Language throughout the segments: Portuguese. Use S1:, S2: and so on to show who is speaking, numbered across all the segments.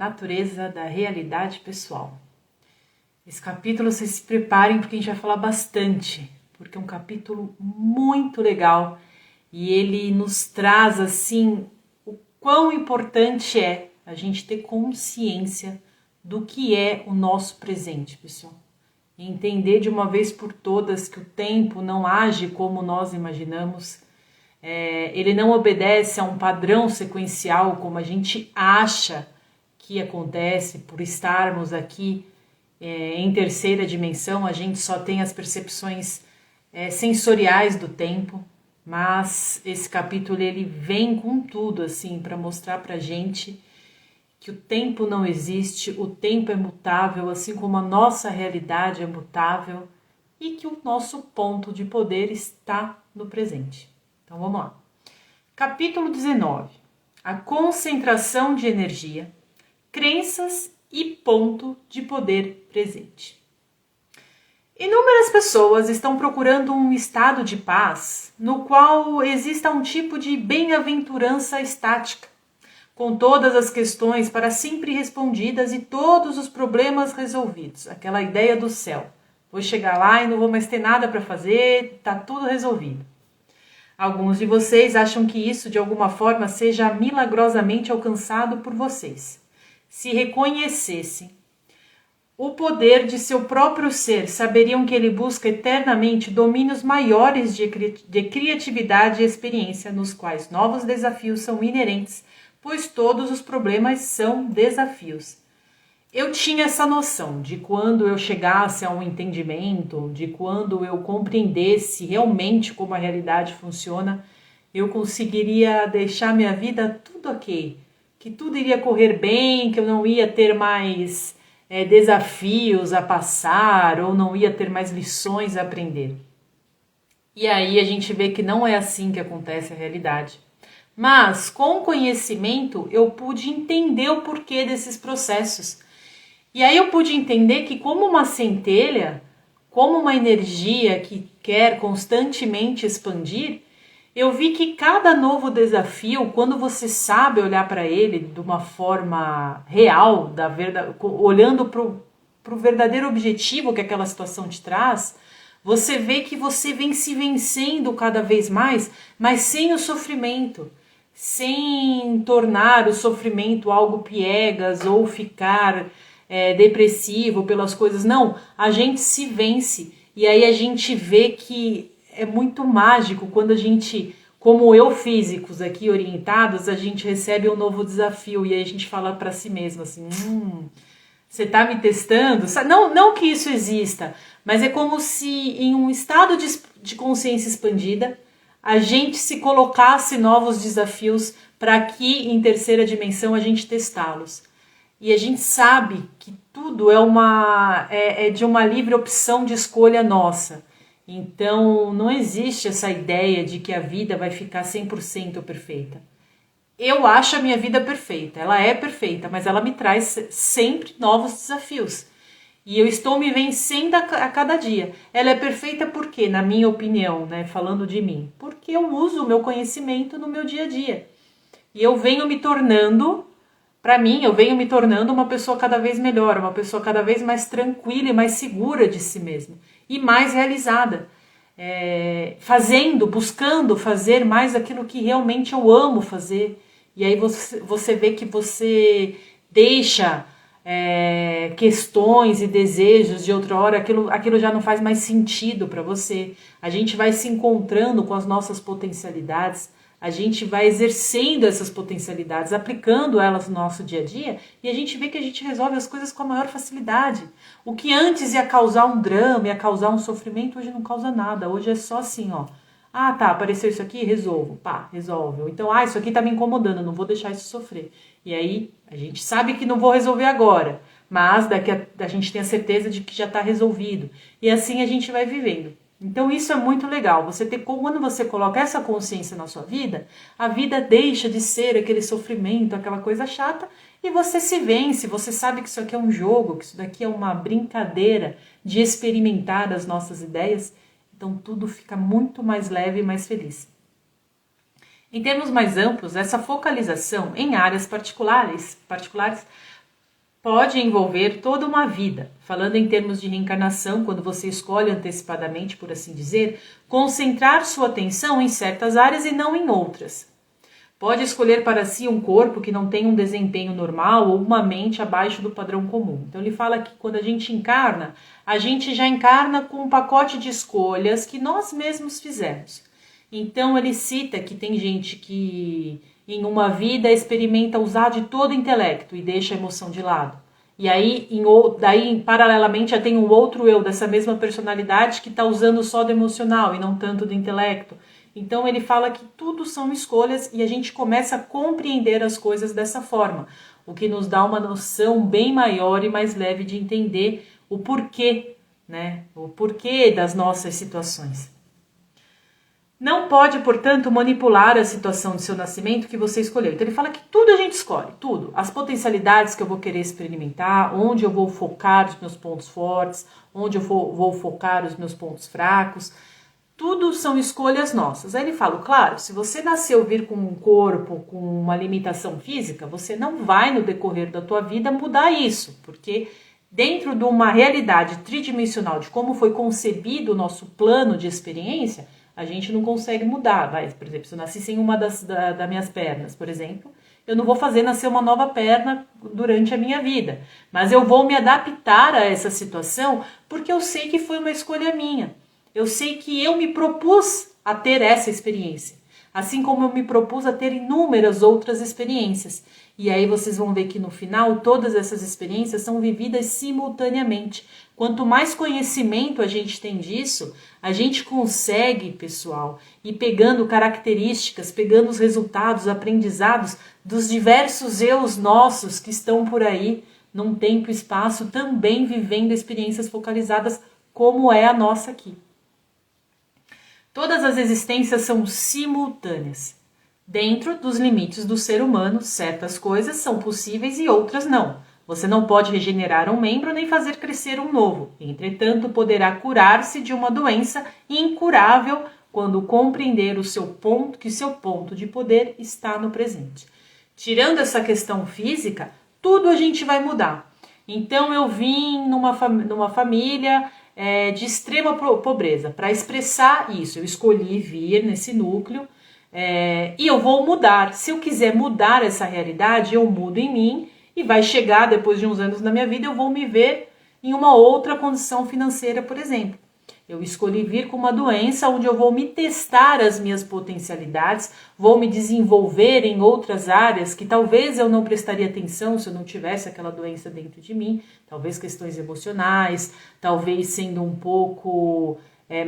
S1: natureza da realidade pessoal. Esse capítulo, vocês se preparem porque a gente vai falar bastante, porque é um capítulo muito legal e ele nos traz assim o quão importante é a gente ter consciência do que é o nosso presente, pessoal. E entender de uma vez por todas que o tempo não age como nós imaginamos, ele não obedece a um padrão sequencial como a gente acha que acontece por estarmos aqui em terceira dimensão. A gente só tem as percepções sensoriais do tempo, mas esse capítulo ele vem com tudo assim para mostrar pra gente que o tempo não existe, o tempo é mutável, assim como a nossa realidade é mutável e que o nosso ponto de poder está no presente. Então vamos lá. Capítulo 19. A concentração de energia, crenças e ponto de poder presente. Inúmeras pessoas estão procurando um estado de paz no qual exista um tipo de bem-aventurança estática, com todas as questões para sempre respondidas e todos os problemas resolvidos. Aquela ideia do céu. Vou chegar lá e não vou mais ter nada para fazer, tá tudo resolvido. Alguns de vocês acham que isso de alguma forma seja milagrosamente alcançado por vocês. Se reconhecessem o poder de seu próprio ser, saberiam que ele busca eternamente domínios maiores de criatividade e experiência, nos quais novos desafios são inerentes, pois todos os problemas são desafios. Eu tinha essa noção de quando eu chegasse a um entendimento, de quando eu compreendesse realmente como a realidade funciona, eu conseguiria deixar minha vida tudo ok, que tudo iria correr bem, que eu não ia ter mais desafios a passar ou não ia ter mais lições a aprender. E aí a gente vê que não é assim que acontece a realidade. Mas com conhecimento eu pude entender o porquê desses processos. E aí eu pude entender que como uma centelha, como uma energia que quer constantemente expandir, eu vi que cada novo desafio, quando você sabe olhar para ele de uma forma real, olhando para o verdadeiro objetivo que aquela situação te traz, você vê que você vem se vencendo cada vez mais, mas sem o sofrimento, sem tornar o sofrimento algo piegas ou ficar depressivo pelas coisas. Não, a gente se vence e aí a gente vê que é muito mágico quando a gente, como físicos aqui orientados, a gente recebe um novo desafio e aí a gente fala para si mesmo assim, você tá me testando? Não que isso exista, mas é como se em um estado de consciência expandida a gente se colocasse novos desafios para aqui em terceira dimensão a gente testá-los. E a gente sabe que tudo é de uma livre opção de escolha nossa. Então não existe essa ideia de que a vida vai ficar 100% perfeita. Eu acho a minha vida perfeita, ela é perfeita, mas ela me traz sempre novos desafios. E eu estou me vencendo a cada dia. Ela é perfeita por quê? Na minha opinião, né? Falando de mim. Porque eu uso o meu conhecimento no meu dia a dia. E eu venho me tornando, para mim, uma pessoa cada vez melhor, uma pessoa cada vez mais tranquila e mais segura de si mesma. E mais realizada. Buscando fazer mais aquilo que realmente eu amo fazer. E aí você vê que você deixa questões e desejos de outra hora, aquilo já não faz mais sentido para você. A gente vai se encontrando com as nossas potencialidades, a gente vai exercendo essas potencialidades, aplicando elas no nosso dia a dia, e a gente vê que a gente resolve as coisas com a maior facilidade. O que antes ia causar um drama, ia causar um sofrimento, hoje não causa nada. Hoje é só assim, ó. Ah, tá, apareceu isso aqui, resolvo. Pá, resolve. Ou então, isso aqui tá me incomodando, não vou deixar isso sofrer. E aí, a gente sabe que não vou resolver agora, mas daqui a gente tem a certeza de que já tá resolvido. E assim a gente vai vivendo. Então isso é muito legal. Quando você coloca essa consciência na sua vida, a vida deixa de ser aquele sofrimento, aquela coisa chata, e você se vence, você sabe que isso aqui é um jogo, que isso daqui é uma brincadeira de experimentar as nossas ideias. Então tudo fica muito mais leve e mais feliz. Em termos mais amplos, essa focalização em áreas particulares pode envolver toda uma vida. Falando em termos de reencarnação, quando você escolhe antecipadamente, por assim dizer, concentrar sua atenção em certas áreas e não em outras. Pode escolher para si um corpo que não tem um desempenho normal ou uma mente abaixo do padrão comum. Então ele fala que quando a gente já encarna com um pacote de escolhas que nós mesmos fizemos. Então ele cita que tem gente que em uma vida experimenta usar de todo o intelecto e deixa a emoção de lado. E aí, daí, paralelamente, já tem um outro eu dessa mesma personalidade que está usando só do emocional e não tanto do intelecto. Então ele fala que tudo são escolhas e a gente começa a compreender as coisas dessa forma, o que nos dá uma noção bem maior e mais leve de entender o porquê, né? O porquê das nossas situações. Não pode, portanto, manipular a situação do seu nascimento que você escolheu. Então ele fala que tudo a gente escolhe, tudo. As potencialidades que eu vou querer experimentar, onde eu vou focar os meus pontos fortes, onde eu vou focar os meus pontos fracos. Tudo são escolhas nossas. Aí ele fala, claro, se você nasceu vir com um corpo, com uma limitação física, você não vai no decorrer da tua vida mudar isso, porque dentro de uma realidade tridimensional de como foi concebido o nosso plano de experiência, a gente não consegue mudar. Por exemplo, se eu nasci sem uma das minhas pernas, por exemplo, eu não vou fazer nascer uma nova perna durante a minha vida, mas eu vou me adaptar a essa situação porque eu sei que foi uma escolha minha. Eu sei que eu me propus a ter essa experiência, assim como eu me propus a ter inúmeras outras experiências. E aí vocês vão ver que no final todas essas experiências são vividas simultaneamente. Quanto mais conhecimento a gente tem disso, a gente consegue, pessoal, ir pegando características, pegando os resultados, aprendizados dos diversos eus nossos que estão por aí, num tempo e espaço, também vivendo experiências focalizadas como é a nossa aqui. Todas as existências são simultâneas. Dentro dos limites do ser humano, certas coisas são possíveis e outras não. Você não pode regenerar um membro nem fazer crescer um novo. Entretanto, poderá curar-se de uma doença incurável quando compreender que o seu ponto de poder está no presente. Tirando essa questão física, tudo a gente vai mudar. Então eu vim numa família de extrema pobreza. Para expressar isso, eu escolhi vir nesse núcleo e eu vou mudar. Se eu quiser mudar essa realidade, eu mudo em mim e vai chegar, depois de uns anos na minha vida, eu vou me ver em uma outra condição financeira, por exemplo. Eu escolhi vir com uma doença onde eu vou me testar as minhas potencialidades, vou me desenvolver em outras áreas que talvez eu não prestaria atenção se eu não tivesse aquela doença dentro de mim, talvez questões emocionais, talvez sendo um pouco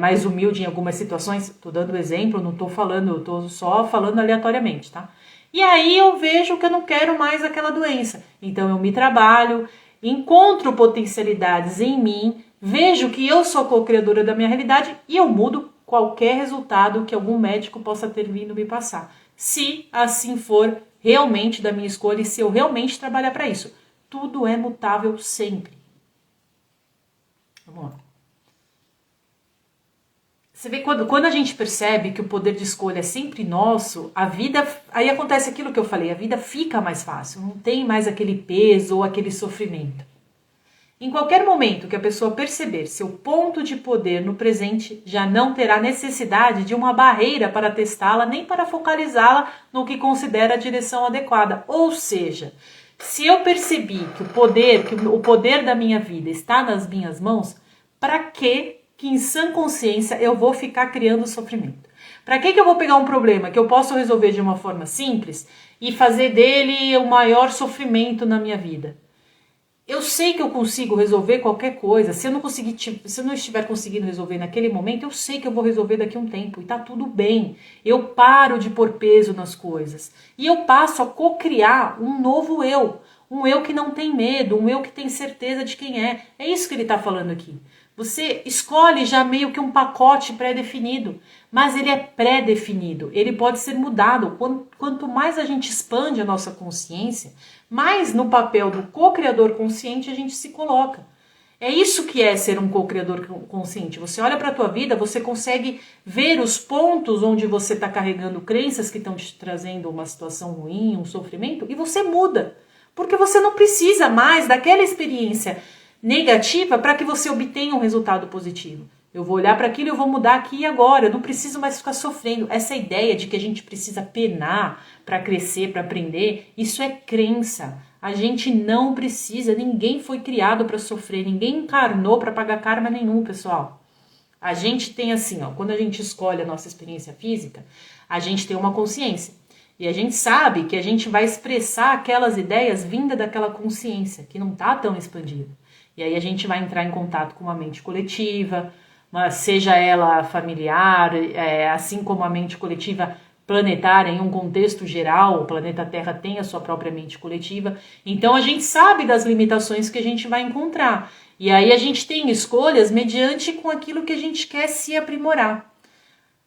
S1: mais humilde em algumas situações. Estou dando exemplo, não estou falando, estou só falando aleatoriamente, tá? E aí eu vejo que eu não quero mais aquela doença, então eu me trabalho, encontro potencialidades em mim, vejo que eu sou co-criadora da minha realidade e eu mudo qualquer resultado que algum médico possa ter vindo me passar. Se assim for realmente da minha escolha e se eu realmente trabalhar para isso. Tudo é mutável sempre. Vamos lá. Você vê, quando a gente percebe que o poder de escolha é sempre nosso, a vida, aí acontece aquilo que eu falei, a vida fica mais fácil, não tem mais aquele peso ou aquele sofrimento. Em qualquer momento que a pessoa perceber seu ponto de poder no presente, já não terá necessidade de uma barreira para testá-la, nem para focalizá-la no que considera a direção adequada. Ou seja, se eu percebi que o poder da minha vida está nas minhas mãos, para que em sã consciência eu vou ficar criando sofrimento? Para que eu vou pegar um problema que eu posso resolver de uma forma simples e fazer dele o maior sofrimento na minha vida? Eu sei que eu consigo resolver qualquer coisa. Se eu não estiver conseguindo resolver naquele momento, eu sei que eu vou resolver daqui a um tempo e tá tudo bem. Eu paro de pôr peso nas coisas e eu passo a co-criar um novo eu, um eu que não tem medo, um eu que tem certeza de quem é. É isso que ele está falando aqui. Você escolhe já meio que um pacote pré-definido, mas ele é pré-definido, ele pode ser mudado. Quanto mais a gente expande a nossa consciência, mais no papel do co-criador consciente a gente se coloca. É isso que é ser um co-criador consciente. Você olha para a tua vida, você consegue ver os pontos onde você está carregando crenças que estão te trazendo uma situação ruim, um sofrimento, e você muda. Porque você não precisa mais daquela experiência negativa para que você obtenha um resultado positivo. Eu vou olhar para aquilo e eu vou mudar aqui e agora. Eu não preciso mais ficar sofrendo. Essa ideia de que a gente precisa penar para crescer, para aprender, isso é crença. A gente não precisa. Ninguém foi criado para sofrer. Ninguém encarnou para pagar karma nenhum, pessoal. A gente tem assim, ó, quando a gente escolhe a nossa experiência física, a gente tem uma consciência. E a gente sabe que a gente vai expressar aquelas ideias vindas daquela consciência, que não está tão expandida. E aí a gente vai entrar em contato com uma mente coletiva, seja ela familiar, assim como a mente coletiva planetária em um contexto geral, o planeta Terra tem a sua própria mente coletiva, então a gente sabe das limitações que a gente vai encontrar, e aí a gente tem escolhas mediante com aquilo que a gente quer se aprimorar.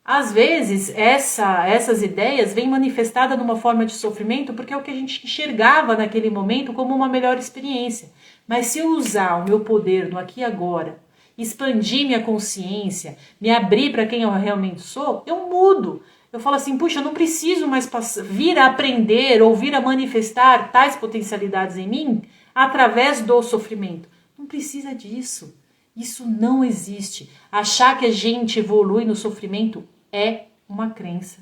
S1: Às vezes essas ideias vêm manifestadas numa forma de sofrimento porque é o que a gente enxergava naquele momento como uma melhor experiência, mas se eu usar o meu poder no aqui e agora, expandir minha consciência, me abrir para quem eu realmente sou, eu mudo. Eu falo assim, puxa, eu não preciso mais vir a aprender ou vir a manifestar tais potencialidades em mim através do sofrimento. Não precisa disso. Isso não existe. Achar que a gente evolui no sofrimento é uma crença.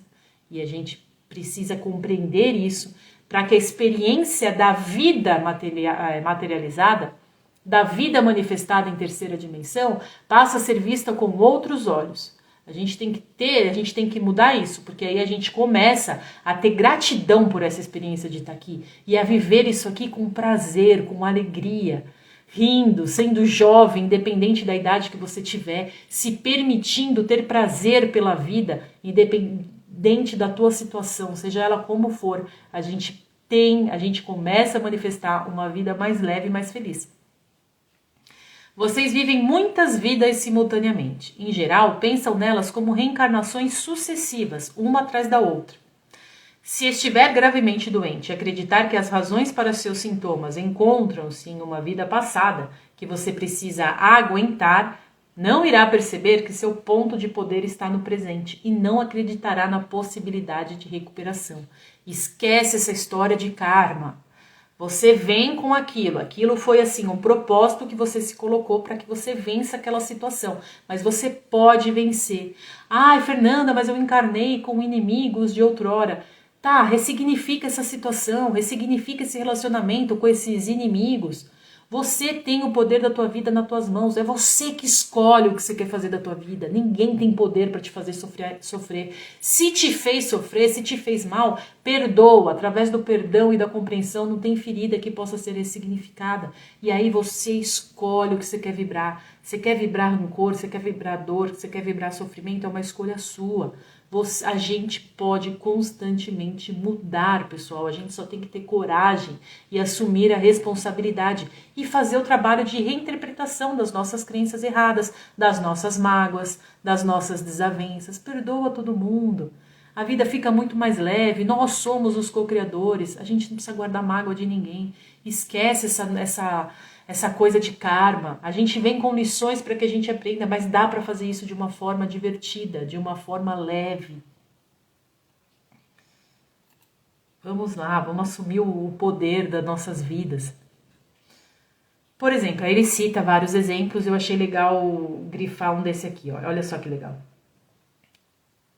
S1: E a gente precisa compreender isso para que a experiência da vida materializada, da vida manifestada em terceira dimensão, passe a ser vista com outros olhos. A gente tem que mudar isso, porque aí a gente começa a ter gratidão por essa experiência de estar aqui e a viver isso aqui com prazer, com alegria, rindo, sendo jovem, independente da idade que você tiver, se permitindo ter prazer pela vida, independente da tua situação, seja ela como for, a gente começa a manifestar uma vida mais leve e mais feliz. Vocês vivem muitas vidas simultaneamente. Em geral, pensam nelas como reencarnações sucessivas, uma atrás da outra. Se estiver gravemente doente e acreditar que as razões para seus sintomas encontram-se em uma vida passada, que você precisa aguentar, não irá perceber que seu ponto de poder está no presente e não acreditará na possibilidade de recuperação. Esquece essa história de karma. Você vem com aquilo foi assim, um propósito que você se colocou para que você vença aquela situação, mas você pode vencer. Ai, Fernanda, mas eu encarnei com inimigos de outrora. Tá, ressignifica essa situação, ressignifica esse relacionamento com esses inimigos. Você tem o poder da tua vida nas tuas mãos, é você que escolhe o que você quer fazer da tua vida. Ninguém tem poder para te fazer sofrer. Se te fez sofrer, se te fez mal, perdoa. Através do perdão e da compreensão não tem ferida que possa ser ressignificada. E aí você escolhe o que você quer vibrar. Você quer vibrar rancor, você quer vibrar dor, você quer vibrar sofrimento, é uma escolha sua. A gente pode constantemente mudar, pessoal. A gente só tem que ter coragem e assumir a responsabilidade e fazer o trabalho de reinterpretação das nossas crenças erradas, das nossas mágoas, das nossas desavenças. Perdoa todo mundo. A vida fica muito mais leve. Nós somos os co-criadores. A gente não precisa guardar mágoa de ninguém. Esquece essa coisa de karma. A gente vem com lições para que a gente aprenda, mas dá para fazer isso de uma forma divertida, de uma forma leve. Vamos lá, vamos assumir o poder das nossas vidas. Por exemplo, aí ele cita vários exemplos, eu achei legal grifar um desse aqui, ó. Olha só que legal.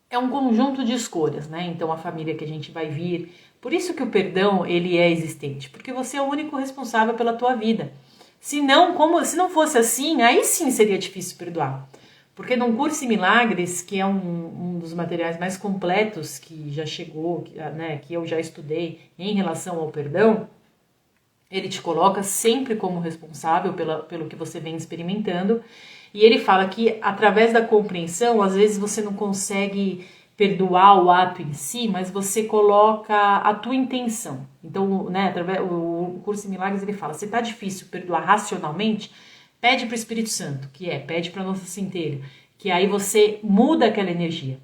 S1: É um conjunto de escolhas, né? Então a família que a gente vai vir. Por isso que o perdão, ele é existente, porque você é o único responsável pela tua vida. Se não fosse assim, aí sim seria difícil perdoar. Porque num Curso em Milagres, que é um dos materiais mais completos que já chegou, né, que eu já estudei em relação ao perdão, ele te coloca sempre como responsável pelo que você vem experimentando. E ele fala que através da compreensão, às vezes você não consegue perdoar o ato em si, mas você coloca a tua intenção. Então, né, o Curso em Milagres ele fala, se tá difícil perdoar racionalmente, pede para o Espírito Santo, pede para Nossa Centelha, que aí você muda aquela energia.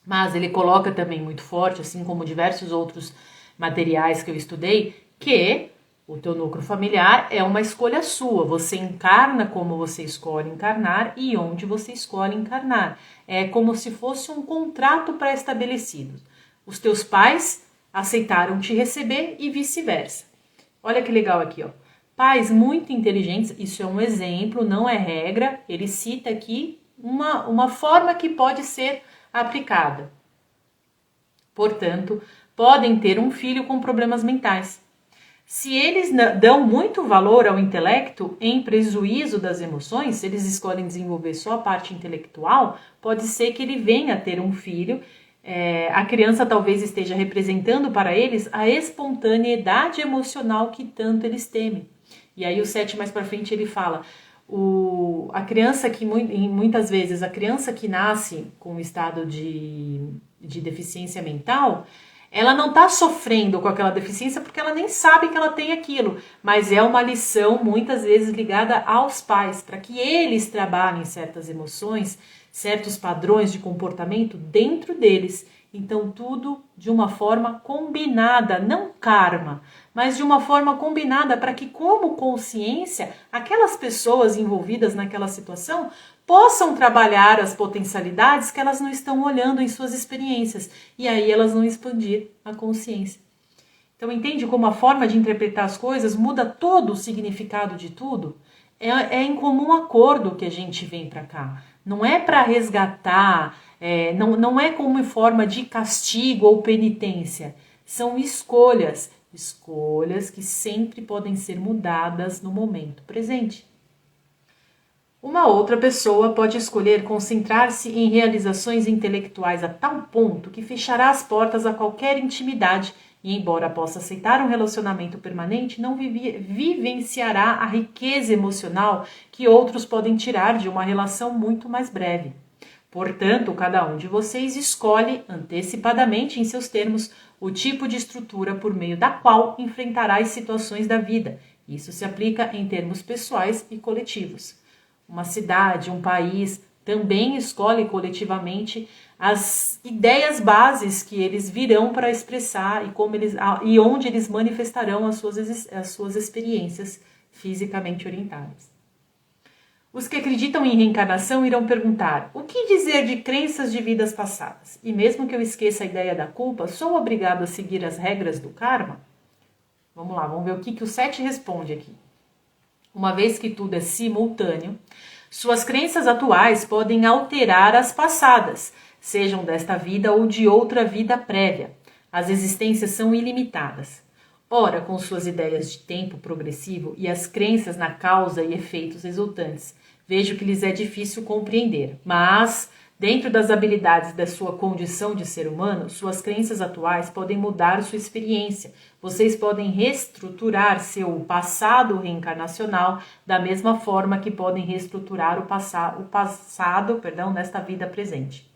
S1: Mas ele coloca também muito forte, assim como diversos outros materiais que eu estudei, que o teu núcleo familiar é uma escolha sua. Você encarna como você escolhe encarnar e onde você escolhe encarnar. É como se fosse um contrato pré-estabelecido. Os teus pais aceitaram te receber e vice-versa. Olha que legal aqui, ó. Pais muito inteligentes, isso é um exemplo, não é regra, ele cita aqui uma forma que pode ser aplicada. Portanto, podem ter um filho com problemas mentais. Se eles dão muito valor ao intelecto em prejuízo das emoções, se eles escolhem desenvolver só a parte intelectual, pode ser que ele venha a ter um filho. A criança talvez esteja representando para eles a espontaneidade emocional que tanto eles temem. E aí o 7 mais para frente ele fala, a criança que muitas vezes a criança que nasce com um estado de deficiência mental, ela não está sofrendo com aquela deficiência porque ela nem sabe que ela tem aquilo, mas é uma lição muitas vezes ligada aos pais, para que eles trabalhem certas emoções, certos padrões de comportamento dentro deles. Então tudo de uma forma combinada, não karma, mas de uma forma combinada para que, como consciência, aquelas pessoas envolvidas naquela situação possam trabalhar as potencialidades que elas não estão olhando em suas experiências, e aí elas vão expandir a consciência. Então entende como a forma de interpretar as coisas muda todo o significado de tudo? É em comum acordo que a gente vem para cá. Não é para resgatar, não é como em forma de castigo ou penitência. São escolhas que sempre podem ser mudadas no momento presente. Uma outra pessoa pode escolher concentrar-se em realizações intelectuais a tal ponto que fechará as portas a qualquer intimidade e, embora possa aceitar um relacionamento permanente, não vivenciará a riqueza emocional que outros podem tirar de uma relação muito mais breve. Portanto, cada um de vocês escolhe antecipadamente em seus termos o tipo de estrutura por meio da qual enfrentará as situações da vida. Isso se aplica em termos pessoais e coletivos. Uma cidade, um país também escolhe coletivamente as ideias bases que eles virão para expressar e onde eles manifestarão as suas experiências fisicamente orientadas. Os que acreditam em reencarnação irão perguntar: o que dizer de crenças de vidas passadas? E mesmo que eu esqueça a ideia da culpa, sou obrigado a seguir as regras do karma? Vamos lá, vamos ver o que o 7 responde aqui. Uma vez que tudo é simultâneo, suas crenças atuais podem alterar as passadas, sejam desta vida ou de outra vida prévia. As existências são ilimitadas. Ora, com suas ideias de tempo progressivo e as crenças na causa e efeitos resultantes, vejo que lhes é difícil compreender. Mas, dentro das habilidades da sua condição de ser humano, suas crenças atuais podem mudar sua experiência. Vocês podem reestruturar seu passado reencarnacional da mesma forma que podem reestruturar o passado nesta vida presente.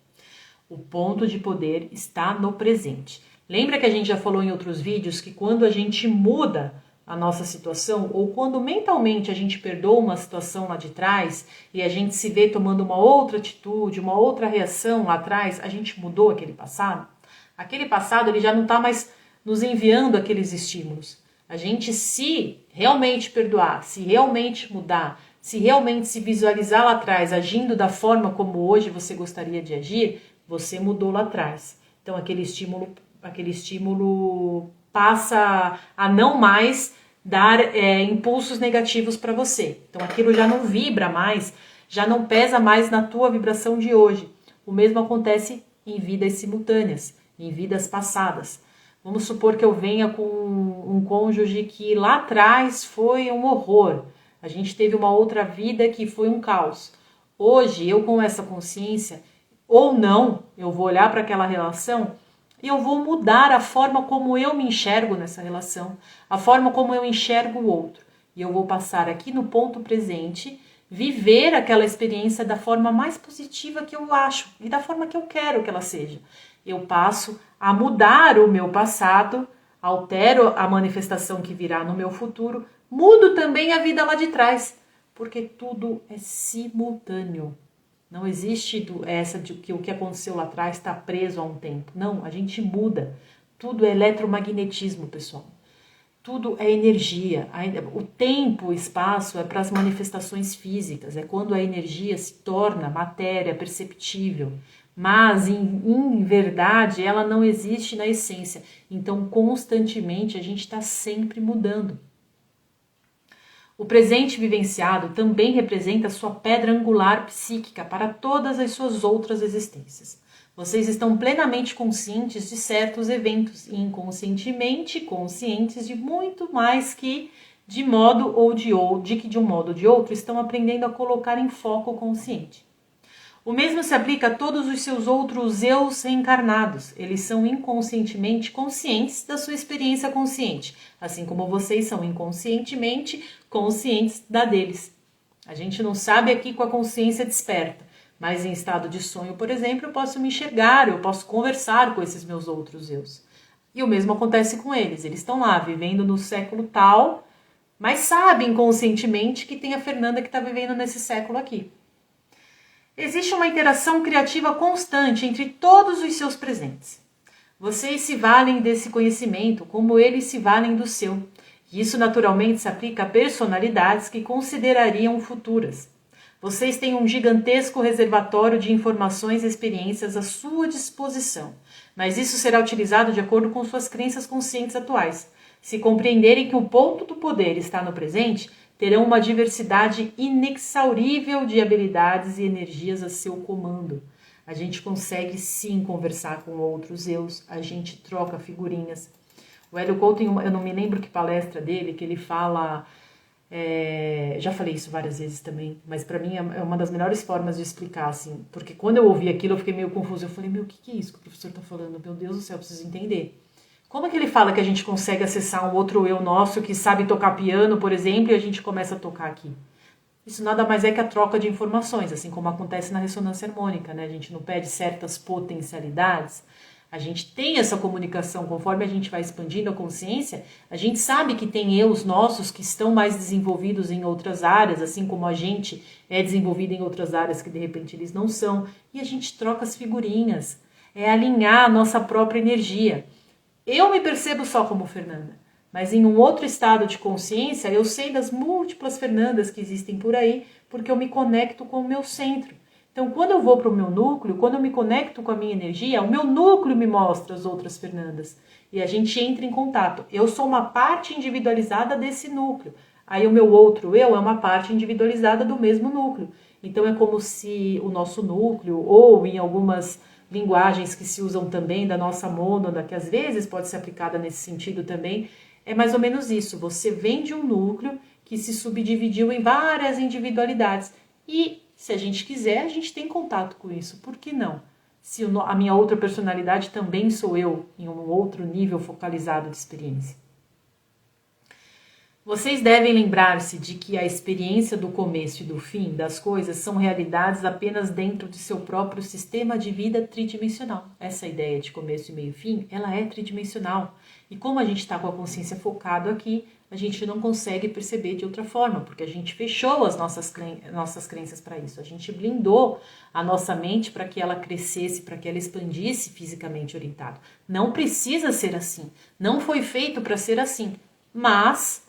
S1: O ponto de poder está no presente. Lembra que a gente já falou em outros vídeos que quando a gente muda a nossa situação, ou quando mentalmente a gente perdoa uma situação lá de trás e a gente se vê tomando uma outra atitude, uma outra reação lá atrás, a gente mudou aquele passado? Aquele passado ele já não está mais nos enviando aqueles estímulos. A gente, se realmente perdoar, se realmente mudar, se realmente se visualizar lá atrás agindo da forma como hoje você gostaria de agir, você mudou lá atrás. Então aquele estímulo passa a não mais dar impulsos negativos para você. Então aquilo já não vibra mais, já não pesa mais na tua vibração de hoje. O mesmo acontece em vidas simultâneas, em vidas passadas. Vamos supor que eu venha com um cônjuge que lá atrás foi um horror. A gente teve uma outra vida que foi um caos. Hoje, eu com essa consciência, ou não, eu vou olhar para aquela relação e eu vou mudar a forma como eu me enxergo nessa relação, a forma como eu enxergo o outro. E eu vou passar aqui no ponto presente, viver aquela experiência da forma mais positiva que eu acho e da forma que eu quero que ela seja. Eu passo a mudar o meu passado, altero a manifestação que virá no meu futuro, mudo também a vida lá de trás, porque tudo é simultâneo. Não existe essa de que o que aconteceu lá atrás está preso a um tempo. Não, a gente muda. Tudo é eletromagnetismo, pessoal. Tudo é energia. O tempo, o espaço é para as manifestações físicas. É quando a energia se torna matéria perceptível. Mas, em verdade, ela não existe na essência. Então, constantemente, a gente está sempre mudando. O presente vivenciado também representa sua pedra angular psíquica para todas as suas outras existências. Vocês estão plenamente conscientes de certos eventos e inconscientemente conscientes de muito mais que de um modo ou de outro estão aprendendo a colocar em foco o consciente. O mesmo se aplica a todos os seus outros eus reencarnados. Eles são inconscientemente conscientes da sua experiência consciente, assim como vocês são inconscientemente conscientes da deles. A gente não sabe aqui com a consciência desperta, mas em estado de sonho, por exemplo, eu posso me enxergar, eu posso conversar com esses meus outros eus. E o mesmo acontece com eles. Eles estão lá, vivendo no século tal, mas sabem inconscientemente que tem a Fernanda que está vivendo nesse século aqui. Existe uma interação criativa constante entre todos os seus presentes. Vocês se valem desse conhecimento como eles se valem do seu. E isso naturalmente se aplica a personalidades que considerariam futuras. Vocês têm um gigantesco reservatório de informações e experiências à sua disposição, mas isso será utilizado de acordo com suas crenças conscientes atuais. Se compreenderem que o ponto do poder está no presente, terão uma diversidade inexaurível de habilidades e energias a seu comando. A gente consegue sim conversar com outros eus, a gente troca figurinhas. O Hélio Couto, eu não me lembro que palestra dele, que ele fala... já falei isso várias vezes também, mas para mim é uma das melhores formas de explicar, assim, porque quando eu ouvi aquilo eu fiquei meio confusa. Eu falei, o que é isso que o professor está falando? Meu Deus do céu, eu preciso entender. Como é que ele fala que a gente consegue acessar um outro eu nosso que sabe tocar piano, por exemplo, e a gente começa a tocar aqui? Isso nada mais é que a troca de informações, assim como acontece na ressonância harmônica, né? A gente não pede certas potencialidades, a gente tem essa comunicação. Conforme a gente vai expandindo a consciência, a gente sabe que tem eus nossos que estão mais desenvolvidos em outras áreas, assim como a gente é desenvolvido em outras áreas que de repente eles não são, e a gente troca as figurinhas, é alinhar a nossa própria energia. Eu me percebo só como Fernanda, mas em um outro estado de consciência eu sei das múltiplas Fernandas que existem por aí, porque eu me conecto com o meu centro. Então, quando eu vou para o meu núcleo, quando eu me conecto com a minha energia, o meu núcleo me mostra as outras Fernandas e a gente entra em contato. Eu sou uma parte individualizada desse núcleo, aí o meu outro eu é uma parte individualizada do mesmo núcleo. Então, é como se o nosso núcleo, ou em algumas linguagens que se usam também da nossa mônada, que às vezes pode ser aplicada nesse sentido também, é mais ou menos isso. Você vem de um núcleo que se subdividiu em várias individualidades e, se a gente quiser, a gente tem contato com isso. Por que não? Se a minha outra personalidade também sou eu, em um outro nível focalizado de experiência. Vocês devem lembrar-se de que a experiência do começo e do fim das coisas são realidades apenas dentro de seu próprio sistema de vida tridimensional. Essa ideia de começo, meio e fim, ela é tridimensional. E como a gente está com a consciência focada aqui, a gente não consegue perceber de outra forma, porque a gente fechou as nossas crenças para isso. A gente blindou a nossa mente para que ela crescesse, para que ela expandisse fisicamente orientado. Não precisa ser assim. Não foi feito para ser assim. Mas...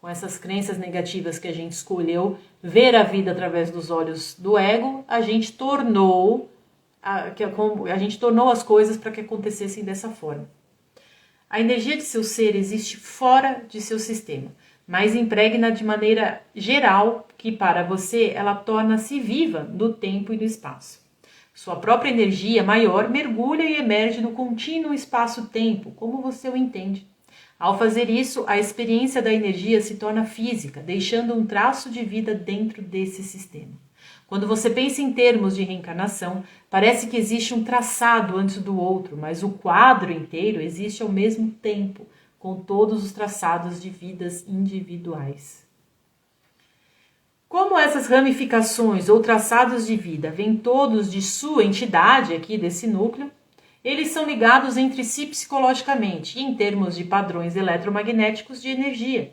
S1: com essas crenças negativas que a gente escolheu ver a vida através dos olhos do ego, a gente tornou as coisas para que acontecessem dessa forma. A energia de seu ser existe fora de seu sistema, mas impregna de maneira geral que para você ela torna-se viva no tempo e no espaço. Sua própria energia maior mergulha e emerge no contínuo espaço-tempo, como você o entende. Ao fazer isso, a experiência da energia se torna física, deixando um traço de vida dentro desse sistema. Quando você pensa em termos de reencarnação, parece que existe um traçado antes do outro, mas o quadro inteiro existe ao mesmo tempo, com todos os traçados de vidas individuais. Como essas ramificações ou traçados de vida vêm todos de sua entidade aqui desse núcleo, eles são ligados entre si psicologicamente e em termos de padrões eletromagnéticos de energia.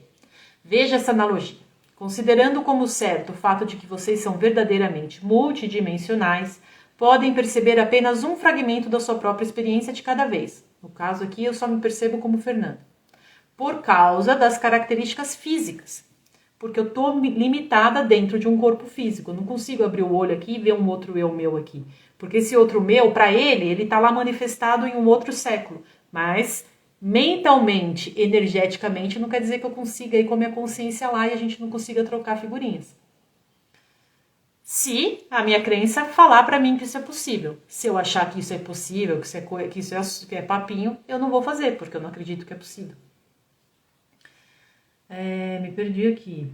S1: Veja essa analogia. Considerando como certo o fato de que vocês são verdadeiramente multidimensionais, podem perceber apenas um fragmento da sua própria experiência de cada vez. No caso aqui, eu só me percebo como Fernanda. Por causa das características físicas. Porque eu estou limitada dentro de um corpo físico. Eu não consigo abrir o olho aqui e ver um outro eu meu aqui. Porque esse outro meu, para ele está lá manifestado em um outro século. Mas mentalmente, energeticamente, não quer dizer que eu consiga ir com a minha consciência lá e a gente não consiga trocar figurinhas. Se a minha crença falar para mim que isso é possível. Se eu achar que isso é possível, que isso é papinho, eu não vou fazer, porque eu não acredito que é possível. Me perdi aqui.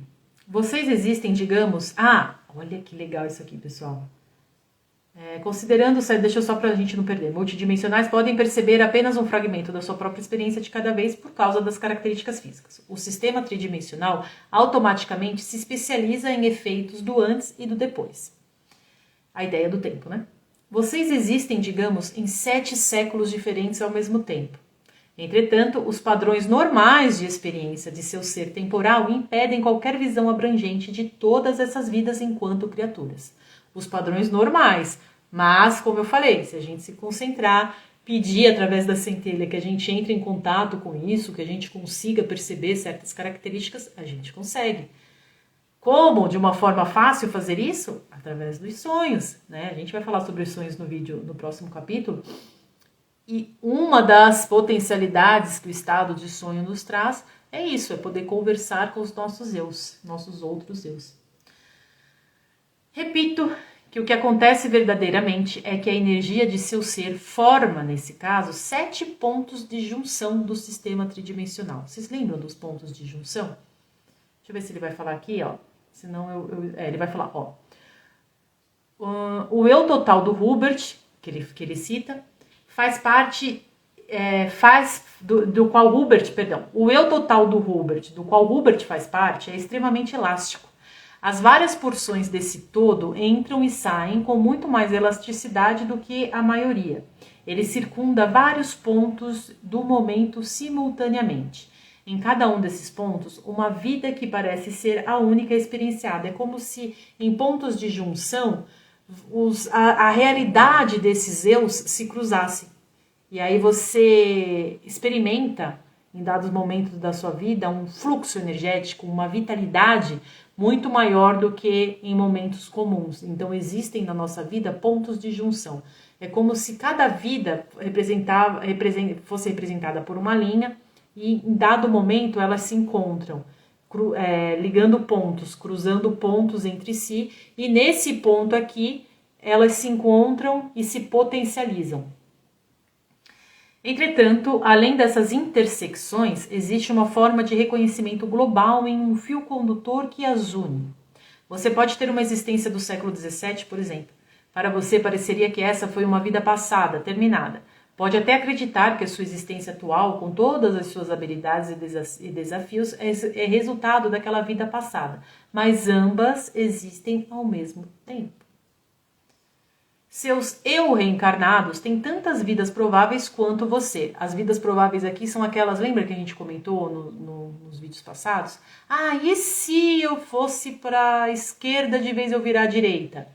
S1: Vocês existem, digamos... Ah, olha que legal isso aqui, pessoal. Considerando, deixa eu só para a gente não perder, multidimensionais podem perceber apenas um fragmento da sua própria experiência de cada vez por causa das características físicas. O sistema tridimensional automaticamente se especializa em efeitos do antes e do depois. A ideia do tempo, né? Vocês existem, digamos, em 7 séculos diferentes ao mesmo tempo. Entretanto, os padrões normais de experiência de seu ser temporal impedem qualquer visão abrangente de todas essas vidas enquanto criaturas. Os padrões normais, mas, como eu falei, se a gente se concentrar, pedir através da centelha que a gente entre em contato com isso, que a gente consiga perceber certas características, a gente consegue. Como, de uma forma fácil, fazer isso? Através dos sonhos, né? A gente vai falar sobre os sonhos no vídeo, no próximo capítulo. E uma das potencialidades que o estado de sonho nos traz é isso, é poder conversar com os nossos eus, nossos outros eus. Repito que o que acontece verdadeiramente é que a energia de seu ser forma, nesse caso, 7 pontos de junção do sistema tridimensional. Vocês lembram dos pontos de junção? Deixa eu ver se ele vai falar aqui, ó. Senão ele vai falar, ó. O eu total do Hubert, que ele cita, faz parte, do qual Hubert, perdão, o eu total do Hubert, do qual Hubert faz parte, é extremamente elástico. As várias porções desse todo entram e saem com muito mais elasticidade do que a maioria. Ele circunda vários pontos do momento simultaneamente. Em cada um desses pontos, uma vida que parece ser a única experienciada. É como se, em pontos de junção, a realidade desses eus se cruzasse. E aí você experimenta, em dados momentos da sua vida, um fluxo energético, uma vitalidade muito maior do que em momentos comuns. Então existem na nossa vida pontos de junção. É como se cada vida fosse representada por uma linha e em dado momento elas se encontram, ligando pontos, cruzando pontos entre si, e nesse ponto aqui elas se encontram e se potencializam. Entretanto, além dessas intersecções, existe uma forma de reconhecimento global em um fio condutor que as une. Você pode ter uma existência do século XVII, por exemplo. Para você pareceria que essa foi uma vida passada, terminada. Pode até acreditar que a sua existência atual, com todas as suas habilidades e desafios, é resultado daquela vida passada. Mas ambas existem ao mesmo tempo. Seus eu reencarnados têm tantas vidas prováveis quanto você. As vidas prováveis aqui são aquelas, lembra que a gente comentou nos vídeos passados? Ah, e se eu fosse para a esquerda de vez eu virar à direita?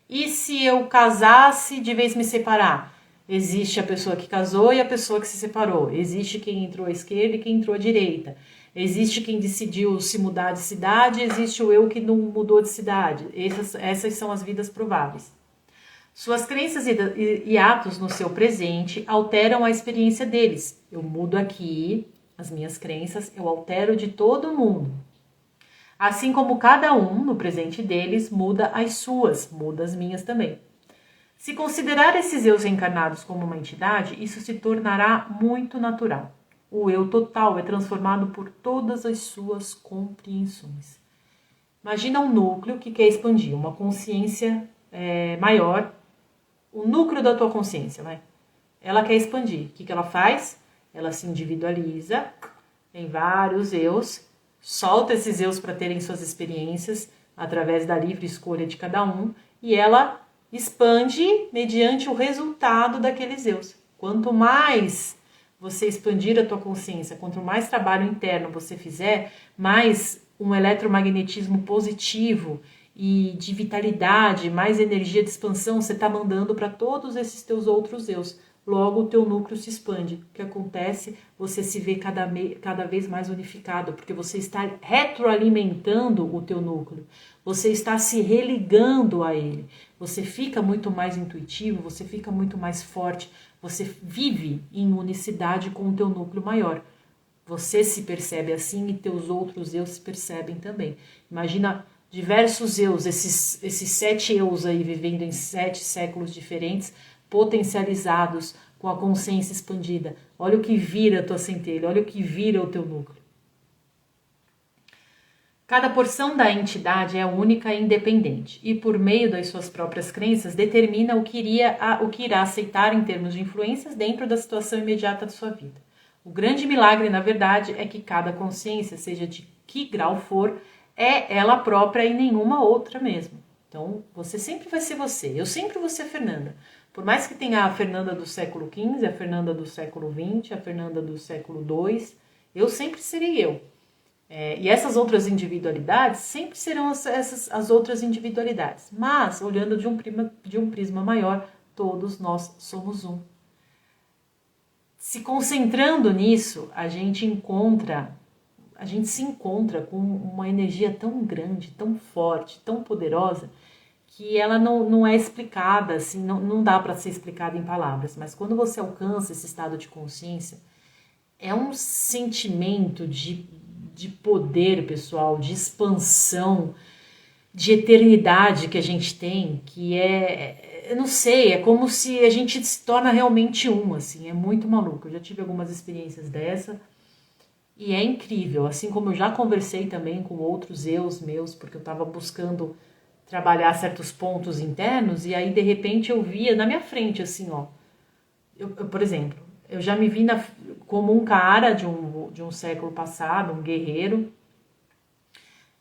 S1: E se eu casasse de vez me separar? Existe a pessoa que casou e a pessoa que se separou. Existe quem entrou à esquerda e quem entrou à direita. Existe quem decidiu se mudar de cidade, existe o eu que não mudou de cidade. Essas são as vidas prováveis. Suas crenças e atos no seu presente alteram a experiência deles. Eu mudo aqui as minhas crenças, eu altero de todo mundo. Assim como cada um, no presente deles, muda as suas, muda as minhas também. Se considerar esses eus reencarnados como uma entidade, isso se tornará muito natural. O eu total é transformado por todas as suas compreensões. Imagina um núcleo que quer expandir, uma consciência maior, o núcleo da tua consciência, vai. Ela quer expandir. O que ela faz? Ela se individualiza em vários eus, solta esses eus para terem suas experiências através da livre escolha de cada um, e ela expande mediante o resultado daqueles eus. Quanto mais você expandir a tua consciência, quanto mais trabalho interno você fizer, mais um eletromagnetismo positivo e de vitalidade, mais energia de expansão você está mandando para todos esses teus outros eus. Logo o teu núcleo se expande. O que acontece? Você se vê cada vez mais unificado, porque você está retroalimentando o teu núcleo. Você está se religando a ele. você fica muito mais intuitivo, você fica muito mais forte, você vive em unicidade com o teu núcleo maior. Você se percebe assim e teus outros eus se percebem também. Imagina diversos eus, esses 7 eus aí vivendo em 7 séculos diferentes, potencializados com a consciência expandida. Olha o que vira a tua centelha, olha o que vira o teu núcleo. Cada porção da entidade é única e independente, e por meio das suas próprias crenças determina o que irá aceitar em termos de influências dentro da situação imediata de sua vida. O grande milagre, na verdade, é que cada consciência, seja de que grau for, é ela própria e nenhuma outra mesmo. Então, você sempre vai ser você, eu sempre vou ser a Fernanda. Por mais que tenha a Fernanda do século XV, a Fernanda do século XX, a Fernanda do século II, eu sempre serei eu. E essas outras individualidades sempre serão as outras individualidades. Mas, olhando de um prisma maior, todos nós somos um. Se concentrando nisso, a gente se encontra com uma energia tão grande, tão forte, tão poderosa, que ela não é explicada, assim, não dá para ser explicada em palavras. Mas quando você alcança esse estado de consciência, é um sentimento de poder, pessoal, de expansão, de eternidade que a gente tem, que eu não sei, é como se a gente se torna realmente um, assim, é muito maluco. Eu já tive algumas experiências dessa e é incrível, assim como eu já conversei também com outros eus meus, porque eu estava buscando trabalhar certos pontos internos e aí de repente eu via na minha frente, assim, ó, por exemplo, eu já me vi como um cara de um século passado, um guerreiro.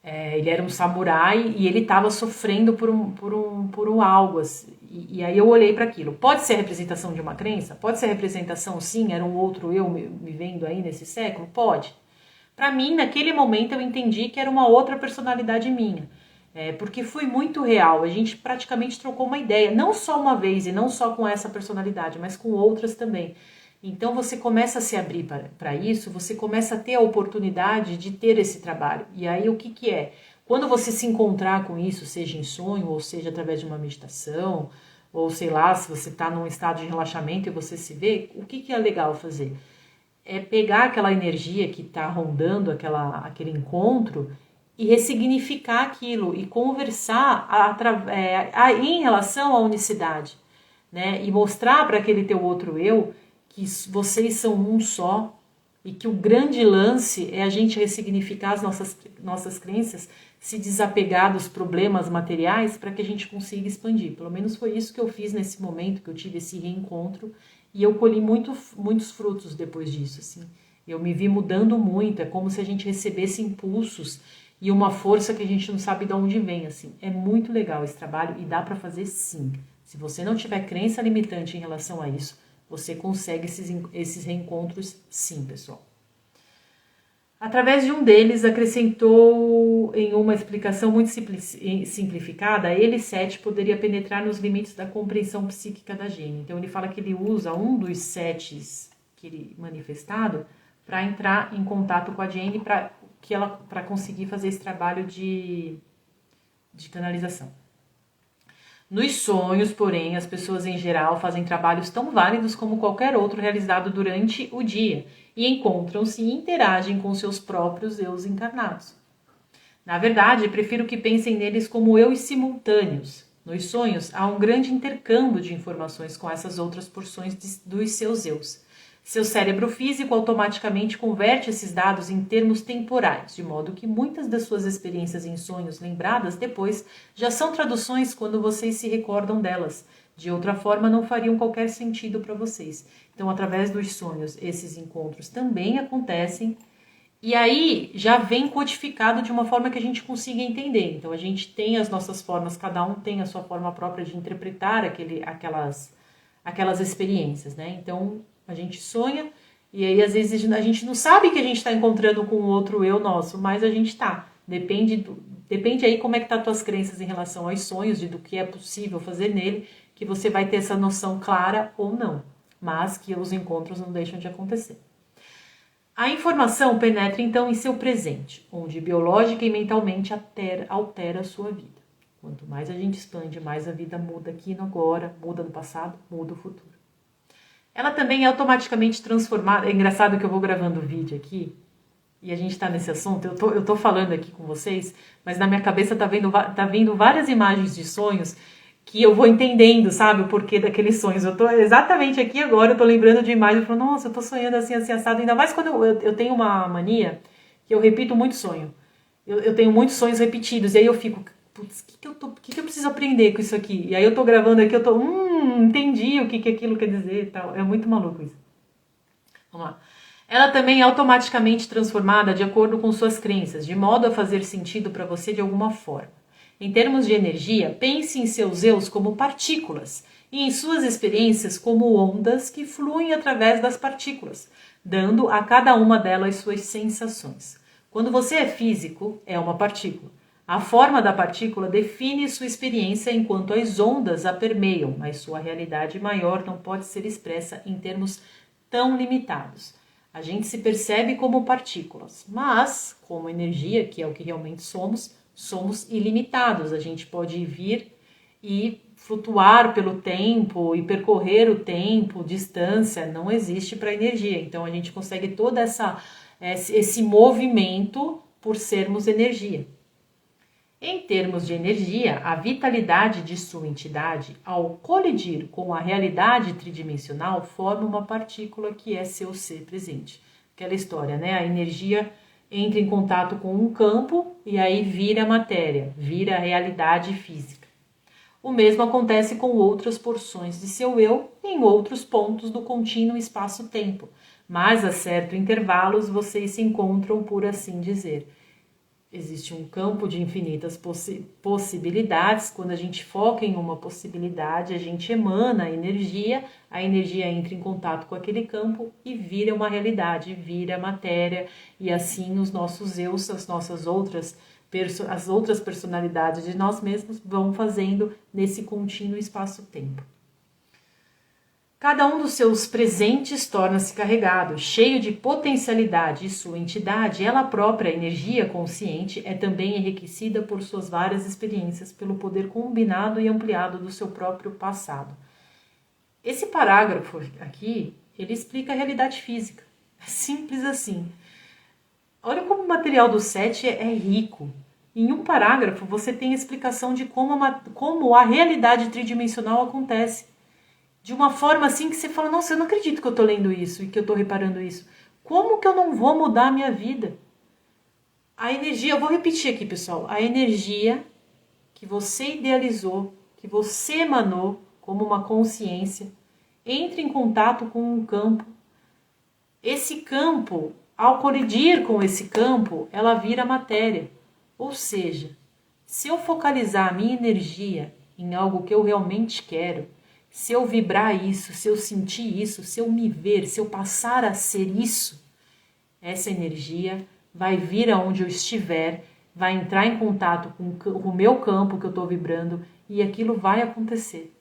S1: Ele era um samurai e ele estava sofrendo por um algo. Assim, e aí eu olhei para aquilo. Pode ser a representação de uma crença? Pode ser a representação, sim, era um outro eu me vendo aí nesse século? Pode. Para mim, naquele momento, eu entendi que era uma outra personalidade minha. Porque foi muito real. A gente praticamente trocou uma ideia. Não só uma vez e não só com essa personalidade, mas com outras também. Então você começa a se abrir para isso, você começa a ter a oportunidade de ter esse trabalho. E aí o que é? Quando você se encontrar com isso, seja em sonho, ou seja através de uma meditação, ou sei lá, se você está num estado de relaxamento e você se vê, o que é legal fazer? É pegar aquela energia que está rondando aquele encontro e ressignificar aquilo e conversar em relação à unicidade, né? E mostrar para aquele teu outro eu que vocês são um só e que o grande lance é a gente ressignificar as nossas crenças, se desapegar dos problemas materiais para que a gente consiga expandir. Pelo menos foi isso que eu fiz nesse momento que eu tive esse reencontro e eu colhi muitos frutos depois disso. Assim. Eu me vi mudando muito, é como se a gente recebesse impulsos e uma força que a gente não sabe de onde vem. Assim. É muito legal esse trabalho e dá para fazer sim. Se você não tiver crença limitante em relação a isso, você consegue esses reencontros sim, pessoal. Através de um deles, acrescentou em uma explicação muito simplificada, ele, Sete, poderia penetrar nos limites da compreensão psíquica da Gênia. Então ele fala que ele usa um dos setes que ele manifestado para entrar em contato com a Gênia para conseguir fazer esse trabalho de canalização. Nos sonhos, porém, as pessoas em geral fazem trabalhos tão válidos como qualquer outro realizado durante o dia e encontram-se e interagem com seus próprios eus encarnados. Na verdade, prefiro que pensem neles como eus simultâneos. Nos sonhos, há um grande intercâmbio de informações com essas outras porções dos seus eus. Seu cérebro físico automaticamente converte esses dados em termos temporais, de modo que muitas das suas experiências em sonhos lembradas depois já são traduções quando vocês se recordam delas. De outra forma, não fariam qualquer sentido para vocês. Então, através dos sonhos, esses encontros também acontecem e aí já vem codificado de uma forma que a gente consiga entender. Então, a gente tem as nossas formas, cada um tem a sua forma própria de interpretar aquelas experiências, né? Então, a gente sonha e aí às vezes a gente não sabe que a gente está encontrando com outro eu nosso, mas a gente está. Depende aí como é que tá as tuas crenças em relação aos sonhos e do que é possível fazer nele, que você vai ter essa noção clara ou não, mas que os encontros não deixam de acontecer. A informação penetra então em seu presente, onde biológica e mentalmente altera a sua vida. Quanto mais a gente expande, mais a vida muda aqui no agora, muda no passado, muda o futuro. Ela também é automaticamente transformada. É engraçado que eu vou gravando o vídeo aqui e a gente tá nesse assunto. Eu tô falando aqui com vocês, mas na minha cabeça tá vindo várias imagens de sonhos que eu vou entendendo, sabe, o porquê daqueles sonhos. Eu tô exatamente aqui agora, eu tô lembrando de imagens e falo, nossa, eu tô sonhando assim, assim, assado. Ainda mais quando eu tenho uma mania que eu repito muito sonho. Eu tenho muitos sonhos repetidos, e aí eu fico, putz, o que eu preciso aprender com isso aqui? E aí eu tô gravando aqui, eu tô, entendi o que aquilo quer dizer e tal. É muito maluco isso. Vamos lá. Ela também é automaticamente transformada de acordo com suas crenças, de modo a fazer sentido para você de alguma forma. Em termos de energia, pense em seus eus como partículas e em suas experiências como ondas que fluem através das partículas, dando a cada uma delas suas sensações. Quando você é físico, é uma partícula. A forma da partícula define sua experiência enquanto as ondas a permeiam, mas sua realidade maior não pode ser expressa em termos tão limitados. A gente se percebe como partículas, mas, como energia, que é o que realmente somos ilimitados. A gente pode vir e flutuar pelo tempo e percorrer o tempo, distância, não existe para energia. Então a gente consegue todo esse movimento por sermos energia. Em termos de energia, a vitalidade de sua entidade, ao colidir com a realidade tridimensional, forma uma partícula que é seu ser presente. Aquela história, né? A energia entra em contato com um campo e aí vira matéria, vira realidade física. O mesmo acontece com outras porções de seu eu em outros pontos do contínuo espaço-tempo, mas a certos intervalos vocês se encontram, por assim dizer. Existe um campo de infinitas possibilidades. Quando a gente foca em uma possibilidade, a gente emana a energia entra em contato com aquele campo e vira uma realidade, vira matéria, e assim os nossos eus, as outras personalidades de nós mesmos vão fazendo nesse contínuo espaço-tempo. Cada um dos seus presentes torna-se carregado, cheio de potencialidade, e sua entidade, ela própria, a energia consciente, é também enriquecida por suas várias experiências, pelo poder combinado e ampliado do seu próprio passado. Esse parágrafo aqui, ele explica a realidade física. É simples assim. Olha como o material do 7 é rico. Em um parágrafo, você tem a explicação de como a realidade tridimensional acontece. De uma forma assim que você fala, nossa, eu não acredito que eu estou lendo isso e que eu estou reparando isso. Como que eu não vou mudar a minha vida? A energia, eu vou repetir aqui, pessoal, a energia que você idealizou, que você emanou como uma consciência, entra em contato com um campo. Esse campo, ao colidir com esse campo, ela vira matéria. Ou seja, se eu focalizar a minha energia em algo que eu realmente quero, se eu vibrar isso, se eu sentir isso, se eu me ver, se eu passar a ser isso, essa energia vai vir aonde eu estiver, vai entrar em contato com o meu campo que eu estou vibrando e aquilo vai acontecer.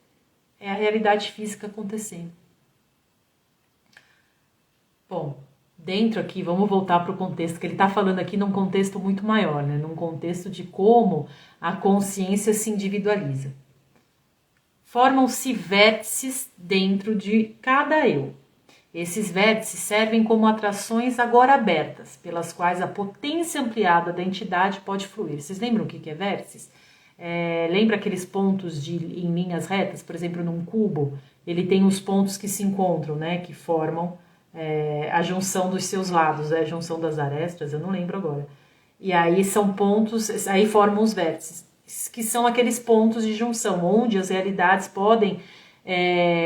S1: É a realidade física acontecendo. Bom, dentro aqui, vamos voltar para o contexto, que ele está falando aqui num contexto muito maior, né? Num contexto de como a consciência se individualiza. Formam-se vértices dentro de cada eu. Esses vértices servem como atrações agora abertas, pelas quais a potência ampliada da entidade pode fluir. Vocês lembram o que é vértices? Lembra aqueles pontos em linhas retas? Por exemplo, num cubo, ele tem os pontos que se encontram, né, que formam a junção dos seus lados, a junção das arestas, eu não lembro agora. E aí são pontos, aí formam os vértices, que são aqueles pontos de junção, onde as realidades podem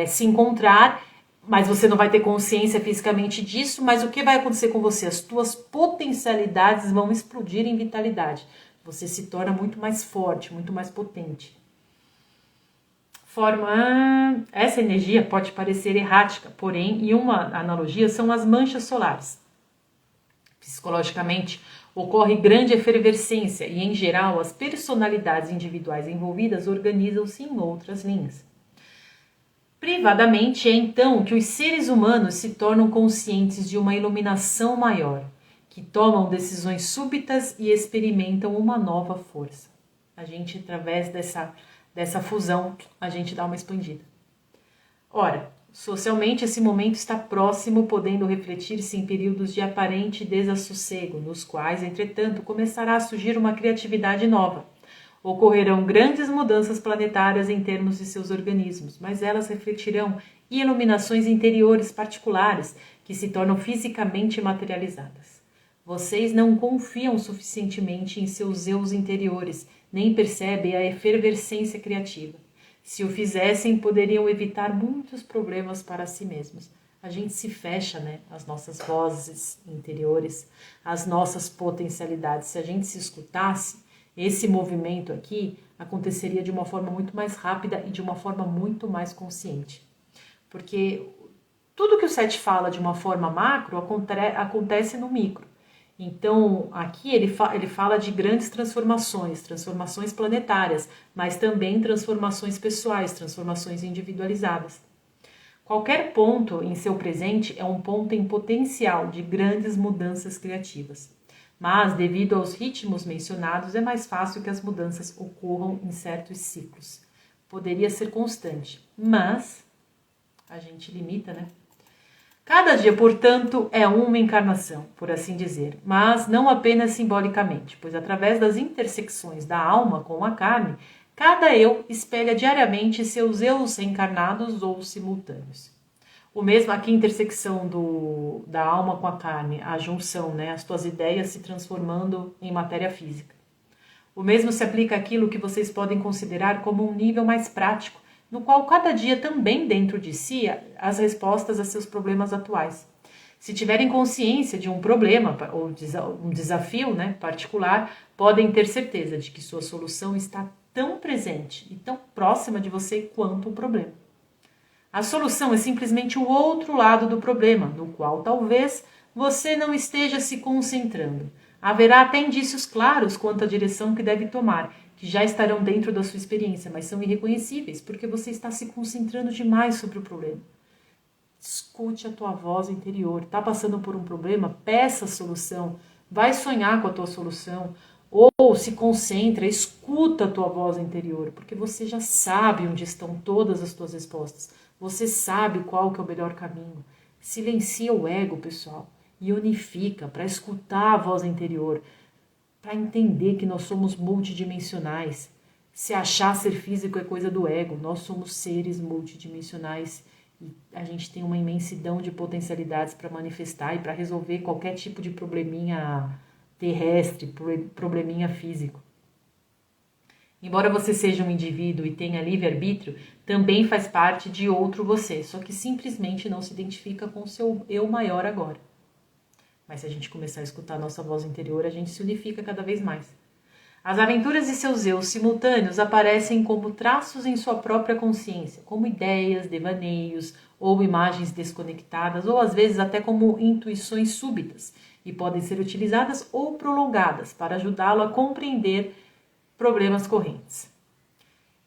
S1: se encontrar, mas você não vai ter consciência fisicamente disso, mas o que vai acontecer com você? As tuas potencialidades vão explodir em vitalidade. Você se torna muito mais forte, muito mais potente. Essa energia pode parecer errática, porém, e uma analogia são as manchas solares. Psicologicamente, ocorre grande efervescência e, em geral, as personalidades individuais envolvidas organizam-se em outras linhas. Privadamente, é então que os seres humanos se tornam conscientes de uma iluminação maior, que tomam decisões súbitas e experimentam uma nova força. A gente, através dessa fusão, a gente dá uma expandida. Ora, socialmente esse momento está próximo, podendo refletir-se em períodos de aparente desassossego, nos quais, entretanto, começará a surgir uma criatividade nova. Ocorrerão grandes mudanças planetárias em termos de seus organismos, mas elas refletirão iluminações interiores particulares que se tornam fisicamente materializadas. Vocês não confiam suficientemente em seus eus interiores, nem percebem a efervescência criativa. Se o fizessem, poderiam evitar muitos problemas para si mesmos. A gente se fecha, né? As nossas vozes interiores, as nossas potencialidades. Se a gente se escutasse, esse movimento aqui aconteceria de uma forma muito mais rápida e de uma forma muito mais consciente. Porque tudo que o Sete fala de uma forma macro acontece no micro. Então, aqui ele fala de grandes transformações planetárias, mas também transformações pessoais, transformações individualizadas. Qualquer ponto em seu presente é um ponto em potencial de grandes mudanças criativas. Mas, devido aos ritmos mencionados, é mais fácil que as mudanças ocorram em certos ciclos. Poderia ser constante, mas a gente limita, né? Cada dia, portanto, é uma encarnação, por assim dizer, mas não apenas simbolicamente, pois através das intersecções da alma com a carne, cada eu espelha diariamente seus eus encarnados ou simultâneos. O mesmo aqui, intersecção da alma com a carne, a junção, né, as tuas ideias se transformando em matéria física. O mesmo se aplica àquilo que vocês podem considerar como um nível mais prático, no qual cada dia também dentro de si as respostas a seus problemas atuais. Se tiverem consciência de um problema ou um desafio, né, particular, podem ter certeza de que sua solução está tão presente e tão próxima de você quanto o problema. A solução é simplesmente o outro lado do problema, no qual talvez você não esteja se concentrando. Haverá até indícios claros quanto à direção que deve tomar, que já estarão dentro da sua experiência, mas são irreconhecíveis, porque você está se concentrando demais sobre o problema. Escute a tua voz interior. Está passando por um problema? Peça a solução. Vai sonhar com a tua solução. Ou se concentra, escuta a tua voz interior, porque você já sabe onde estão todas as tuas respostas. Você sabe qual que é o melhor caminho. Silencia o ego, pessoal, e unifica para escutar a voz interior, para entender que nós somos multidimensionais. Se achar ser físico é coisa do ego, nós somos seres multidimensionais e a gente tem uma imensidão de potencialidades para manifestar e para resolver qualquer tipo de probleminha terrestre, probleminha físico. Embora você seja um indivíduo e tenha livre-arbítrio, também faz parte de outro você, só que simplesmente não se identifica com o seu eu maior agora. Mas se a gente começar a escutar a nossa voz interior, a gente se unifica cada vez mais. As aventuras de seus eus simultâneos aparecem como traços em sua própria consciência, como ideias, devaneios ou imagens desconectadas, ou às vezes até como intuições súbitas, e podem ser utilizadas ou prolongadas para ajudá-lo a compreender problemas correntes.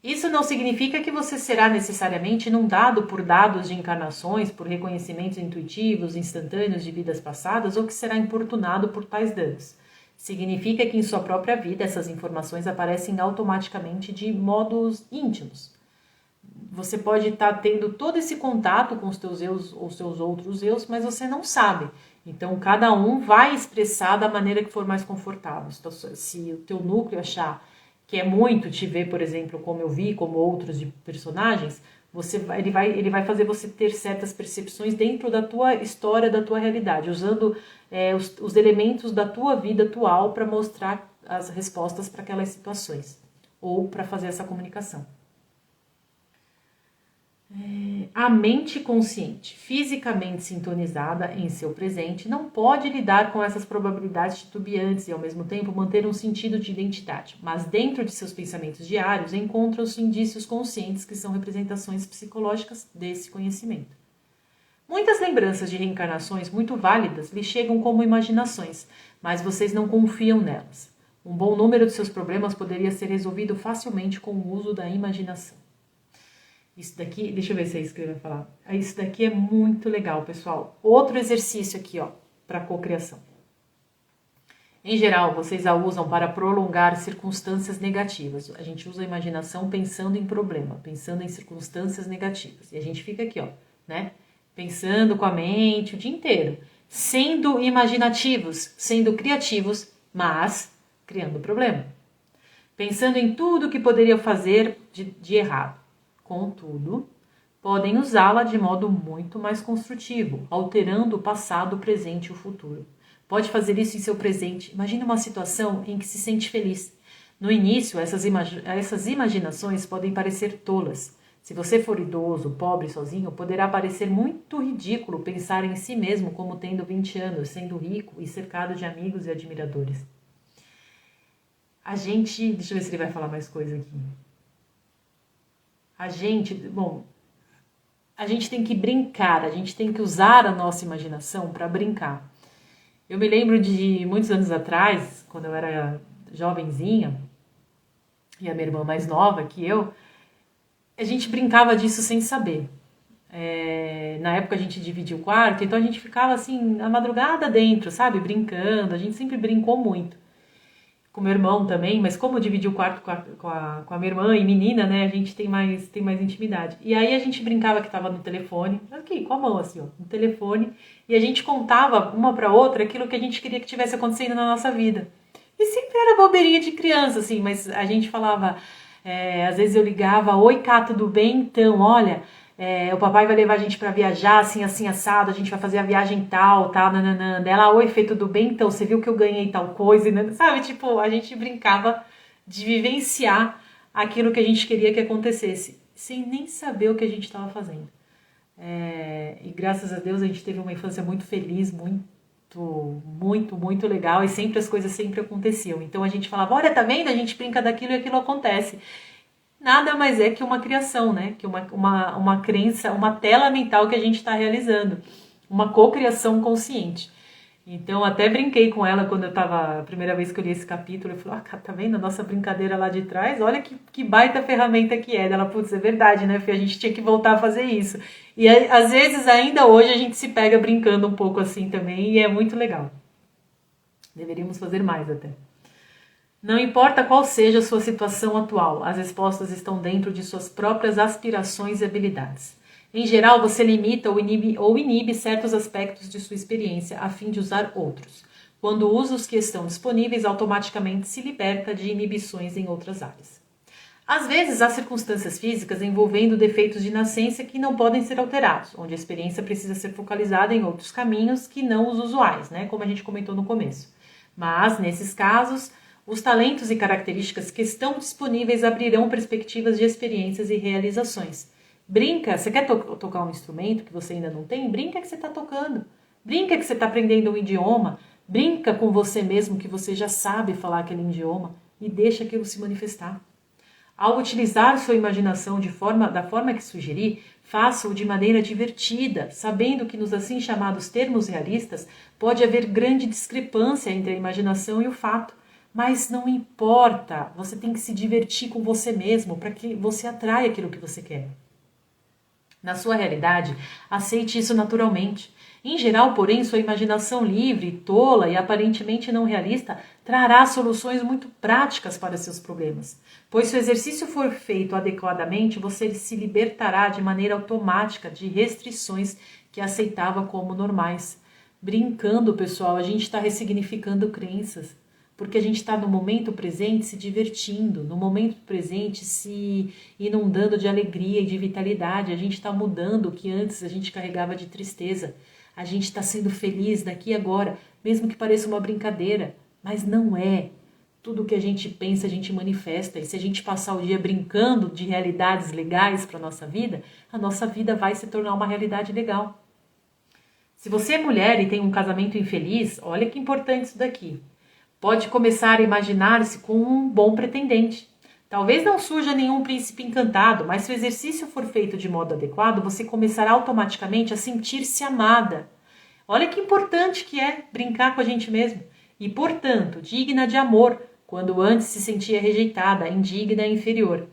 S1: Isso não significa que você será necessariamente inundado por dados de encarnações, por reconhecimentos intuitivos, instantâneos de vidas passadas, ou que será importunado por tais danos. Significa que em sua própria vida essas informações aparecem automaticamente de modos íntimos. Você pode estar tendo todo esse contato com os teus eus ou seus outros eus, mas você não sabe. Então, cada um vai expressar da maneira que for mais confortável. Então, se o teu núcleo achar que é muito te ver, por exemplo, como eu vi, como outros de personagens, ele vai fazer você ter certas percepções dentro da tua história, da tua realidade, usando os elementos da tua vida atual para mostrar as respostas para aquelas situações, ou para fazer essa comunicação. A mente consciente, fisicamente sintonizada em seu presente, não pode lidar com essas probabilidades titubeantes e, ao mesmo tempo, manter um sentido de identidade. Mas, dentro de seus pensamentos diários, encontram-se indícios conscientes que são representações psicológicas desse conhecimento. Muitas lembranças de reencarnações muito válidas lhe chegam como imaginações, mas vocês não confiam nelas. Um bom número de seus problemas poderia ser resolvido facilmente com o uso da imaginação. Isso daqui, deixa eu ver se é isso que eu ia falar. Isso daqui é muito legal, pessoal. Outro exercício aqui, ó, para cocriação. Em geral, vocês a usam para prolongar circunstâncias negativas. A gente usa a imaginação pensando em problema, pensando em circunstâncias negativas. E a gente fica aqui, ó, né? Pensando com a mente o dia inteiro, sendo imaginativos, sendo criativos, mas criando problema. Pensando em tudo que poderiam fazer de errado. Contudo, podem usá-la de modo muito mais construtivo, alterando o passado, o presente e o futuro. Pode fazer isso em seu presente. Imagine uma situação em que se sente feliz. No início, essas imaginações podem parecer tolas. Se você for idoso, pobre, sozinho, poderá parecer muito ridículo pensar em si mesmo como tendo 20 anos, sendo rico e cercado de amigos e admiradores. Deixa eu ver se ele vai falar mais coisa aqui. A gente tem que brincar, a gente tem que usar a nossa imaginação para brincar. Eu me lembro de muitos anos atrás, quando eu era jovenzinha, e a minha irmã mais nova que eu, a gente brincava disso sem saber. Na época a gente dividia o quarto, então a gente ficava assim, a madrugada dentro, sabe? Brincando, a gente sempre brincou muito. Com meu irmão também, mas como eu dividi o quarto com a minha irmã e menina, né, a gente tem mais intimidade. E aí a gente brincava que tava no telefone, aqui, com a mão assim, ó, no telefone, e a gente contava uma pra outra aquilo que a gente queria que tivesse acontecendo na nossa vida. E sempre era bobeirinha de criança, assim, mas a gente falava, às vezes eu ligava, oi Cá, tudo bem? Então, olha, o papai vai levar a gente pra viajar, assim, assim, assado, a gente vai fazer a viagem tal, nananã. Ela, oi, Fê, tudo bem? Então, você viu que eu ganhei tal coisa, né? Sabe? Tipo, a gente brincava de vivenciar aquilo que a gente queria que acontecesse, sem nem saber o que a gente estava fazendo. E graças a Deus a gente teve uma infância muito feliz, muito legal, e sempre as coisas sempre aconteciam. Então a gente falava, olha, tá vendo? A gente brinca daquilo e aquilo acontece. Nada mais é que uma criação, né? Que uma crença, uma tela mental que a gente está realizando. Uma cocriação consciente. Então, até brinquei com ela quando eu tava, a primeira vez que eu li esse capítulo, eu falei, tá vendo a nossa brincadeira lá de trás? Olha que baita ferramenta que é. Ela, putz, é verdade, né, Fê? A gente tinha que voltar a fazer isso. E às vezes, ainda hoje, a gente se pega brincando um pouco assim também, e é muito legal. Deveríamos fazer mais até. Não importa qual seja a sua situação atual, as respostas estão dentro de suas próprias aspirações e habilidades. Em geral, você limita ou inibe certos aspectos de sua experiência a fim de usar outros. Quando usa os que estão disponíveis, automaticamente se liberta de inibições em outras áreas. Às vezes, há circunstâncias físicas envolvendo defeitos de nascença que não podem ser alterados, onde a experiência precisa ser focalizada em outros caminhos que não os usuais, né? Como a gente comentou no começo. Mas, nesses casos, os talentos e características que estão disponíveis abrirão perspectivas de experiências e realizações. Brinca, você quer tocar um instrumento que você ainda não tem? Brinca que você está tocando. Brinca que você está aprendendo um idioma. Brinca com você mesmo que você já sabe falar aquele idioma e deixa aquilo se manifestar. Ao utilizar sua imaginação da forma que sugeri, faça-o de maneira divertida, sabendo que nos assim chamados termos realistas pode haver grande discrepância entre a imaginação e o fato. Mas não importa, você tem que se divertir com você mesmo para que você atraia aquilo que você quer. Na sua realidade, aceite isso naturalmente. Em geral, porém, sua imaginação livre, tola e aparentemente não realista trará soluções muito práticas para seus problemas. Pois se o exercício for feito adequadamente, você se libertará de maneira automática de restrições que aceitava como normais. Brincando, pessoal, a gente está ressignificando crenças. Porque a gente está no momento presente se divertindo, no momento presente se inundando de alegria e de vitalidade. A gente está mudando o que antes a gente carregava de tristeza. A gente está sendo feliz daqui e agora, mesmo que pareça uma brincadeira, mas não é. Tudo que a gente pensa, a gente manifesta. E se a gente passar o dia brincando de realidades legais para a nossa vida vai se tornar uma realidade legal. Se você é mulher e tem um casamento infeliz, olha que importante isso daqui. Pode começar a imaginar-se com um bom pretendente. Talvez não surja nenhum príncipe encantado, mas se o exercício for feito de modo adequado, você começará automaticamente a sentir-se amada. Olha que importante que é brincar com a gente mesmo. E, portanto, digna de amor, quando antes se sentia rejeitada, indigna e inferior.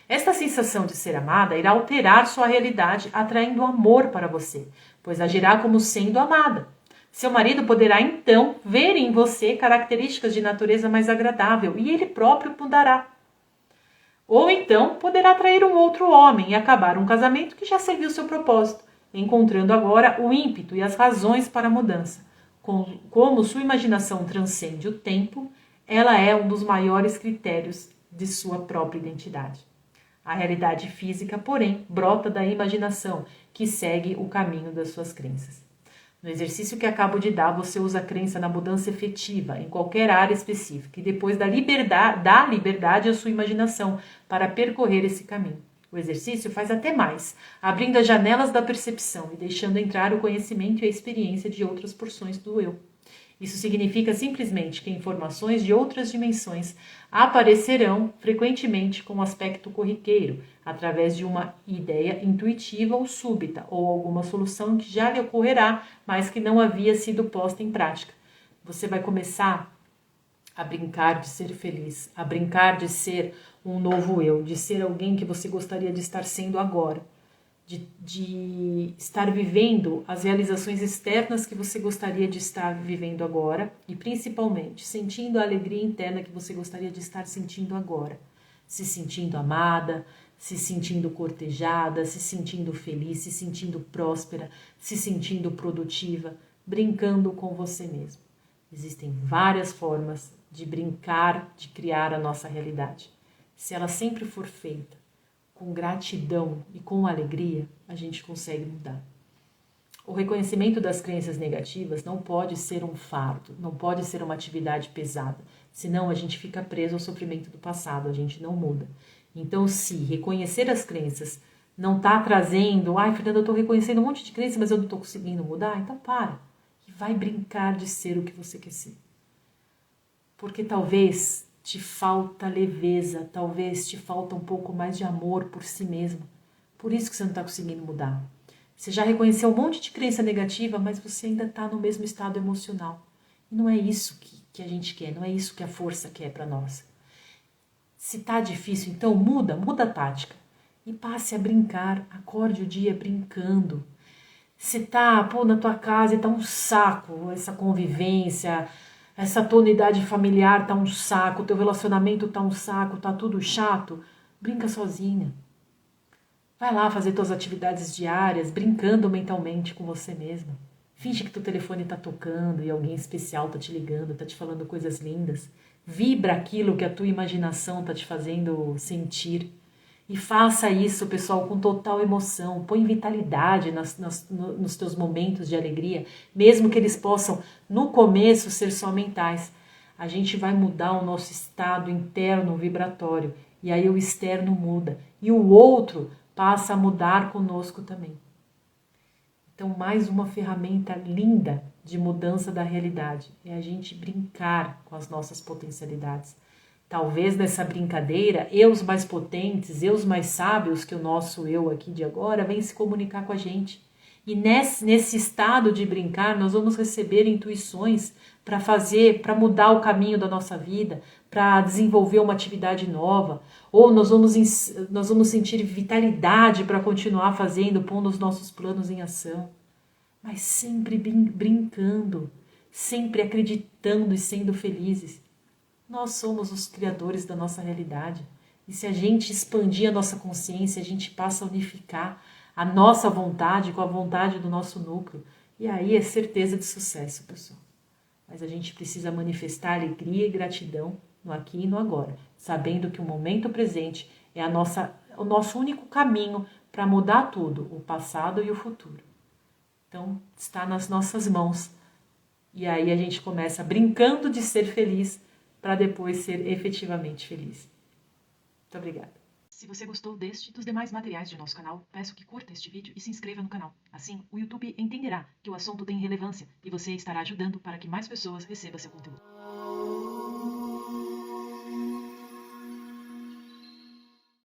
S1: Esta sensação de ser amada irá alterar sua realidade, atraindo amor para você, pois agirá como sendo amada. Seu marido poderá então ver em você características de natureza mais agradável e ele próprio mudará. Ou então poderá atrair um outro homem e acabar um casamento que já serviu seu propósito, encontrando agora o ímpeto e as razões para a mudança. Como sua imaginação transcende o tempo, ela é um dos maiores critérios de sua própria identidade. A realidade física, porém, brota da imaginação, que segue o caminho das suas crenças. No exercício que acabo de dar, você usa a crença na mudança efetiva, em qualquer área específica, e depois dá liberdade à sua imaginação para percorrer esse caminho. O exercício faz até mais, abrindo as janelas da percepção e deixando entrar o conhecimento e a experiência de outras porções do eu. Isso significa simplesmente que informações de outras dimensões aparecerão frequentemente com aspecto corriqueiro, através de uma ideia intuitiva ou súbita, ou alguma solução que já lhe ocorrerá, mas que não havia sido posta em prática. Você vai começar a brincar de ser feliz, a brincar de ser um novo eu, de ser alguém que você gostaria de estar sendo agora. De estar vivendo as realizações externas que você gostaria de estar vivendo agora e principalmente sentindo a alegria interna que você gostaria de estar sentindo agora, se sentindo amada, se sentindo cortejada, se sentindo feliz, se sentindo próspera, se sentindo produtiva, brincando com você mesmo. Existem várias formas de brincar, de criar a nossa realidade. Se ela sempre for feita com gratidão e com alegria, a gente consegue mudar. O reconhecimento das crenças negativas não pode ser um fardo, não pode ser uma atividade pesada, senão a gente fica preso ao sofrimento do passado, a gente não muda. Então, se reconhecer as crenças não está trazendo, Fernanda, eu estou reconhecendo um monte de crenças, mas eu não estou conseguindo mudar, então para e vai brincar de ser o que você quer ser. Porque talvez te falta leveza, talvez te falta um pouco mais de amor por si mesmo. Por isso que você não está conseguindo mudar. Você já reconheceu um monte de crença negativa, mas você ainda está no mesmo estado emocional. E não é isso que a gente quer, não é isso que a força quer para nós. Se está difícil, então muda a tática. E passe a brincar, acorde o dia brincando. Você tá, na tua casa e tá um saco essa convivência, essa tua unidade familiar tá um saco, teu relacionamento tá um saco, tá tudo chato, brinca sozinha. Vai lá fazer tuas atividades diárias, brincando mentalmente com você mesma. Finge que teu telefone tá tocando e alguém especial tá te ligando, tá te falando coisas lindas. Vibra aquilo que a tua imaginação tá te fazendo sentir. E faça isso, pessoal, com total emoção. Põe vitalidade nos teus momentos de alegria, mesmo que eles possam, no começo, ser só mentais. A gente vai mudar o nosso estado interno vibratório. E aí o externo muda. E o outro passa a mudar conosco também. Então, mais uma ferramenta linda de mudança da realidade é a gente brincar com as nossas potencialidades. Talvez nessa brincadeira, eus mais potentes, eus mais sábios que o nosso eu aqui de agora, vem se comunicar com a gente. E nesse estado de brincar, nós vamos receber intuições para mudar o caminho da nossa vida, para desenvolver uma atividade nova, ou nós vamos sentir vitalidade para continuar fazendo, pondo os nossos planos em ação. Mas sempre brincando, sempre acreditando e sendo felizes. Nós somos os criadores da nossa realidade. E se a gente expandir a nossa consciência, a gente passa a unificar a nossa vontade com a vontade do nosso núcleo. E aí é certeza de sucesso, pessoal. Mas a gente precisa manifestar alegria e gratidão no aqui e no agora, sabendo que o momento presente é o nosso único caminho para mudar tudo, o passado e o futuro. Então, está nas nossas mãos. E aí a gente começa brincando de ser feliz, para depois ser efetivamente feliz. Muito obrigada. Se você gostou deste e dos demais materiais de nosso canal, peço que curta este vídeo e se inscreva no canal. Assim, o YouTube entenderá que o assunto tem relevância e você estará ajudando para que mais pessoas recebam seu conteúdo.